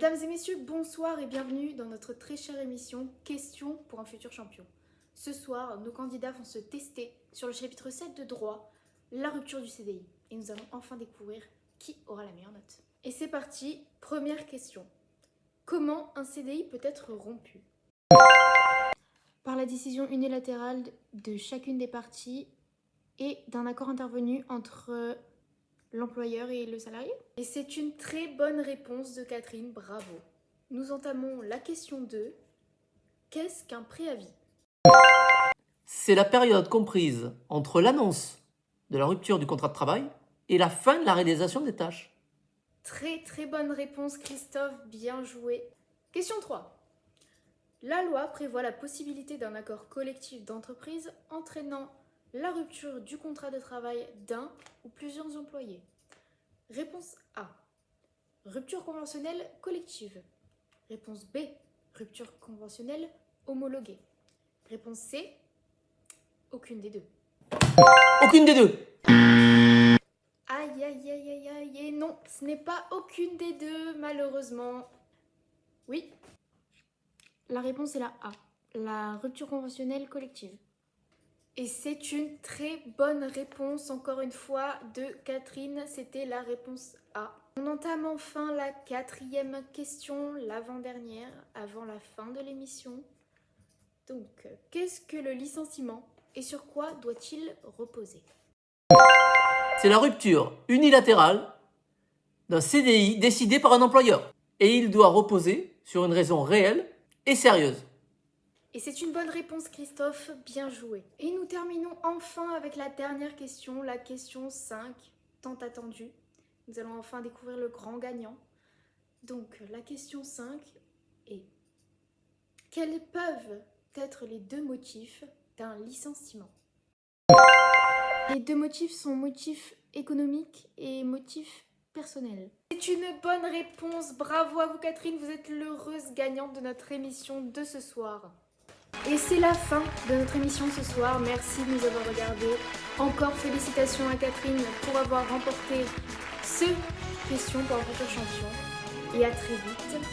Mesdames et messieurs, bonsoir et bienvenue dans notre très chère émission Questions pour un futur champion. Ce soir, nos candidats vont se tester sur le chapitre 7 de droit, la rupture du CDI. Et nous allons enfin découvrir qui aura la meilleure note. Et c'est parti, première question. Comment un CDI peut être rompu? Par la décision unilatérale de chacune des parties et d'un accord intervenu entre l'employeur et le salarié. Et c'est une très bonne réponse de Catherine, bravo. Nous entamons la question 2. Qu'est-ce qu'un préavis? C'est la période comprise entre l'annonce de la rupture du contrat de travail et la fin de la réalisation des tâches. Très bonne réponse Christophe, bien joué. Question 3. La loi prévoit la possibilité d'un accord collectif d'entreprise entraînant la rupture du contrat de travail d'un ou plusieurs employés. Réponse A. Rupture conventionnelle collective. Réponse B. Rupture conventionnelle homologuée. Réponse C. Aucune des deux. Aucune des deux. Aïe, et non, ce n'est pas aucune des deux, malheureusement. Oui, la réponse est la A, la rupture conventionnelle collective. Et c'est une très bonne réponse, encore une fois, de Catherine, c'était la réponse A. On entame enfin la 4e question, l'avant-dernière, avant la fin de l'émission. Donc, qu'est-ce que le licenciement et sur quoi doit-il reposer? C'est la rupture unilatérale d'un CDI décidé par un employeur. Et il doit reposer sur une raison réelle et sérieuse. Et c'est une bonne réponse Christophe, bien joué. Et nous terminons enfin avec la dernière question, la question 5, tant attendue. Nous allons enfin découvrir le grand gagnant. Donc la question 5 est: quels peuvent être les deux motifs d'un licenciement? Les deux motifs sont motifs économiques et motifs personnels. C'est une bonne réponse, bravo à vous Catherine, vous êtes l'heureuse gagnante de notre émission de ce soir. Et c'est la fin de notre émission ce soir, merci de nous avoir regardés. Encore félicitations à Catherine pour avoir remporté ce question pour un futur champion. Et à très vite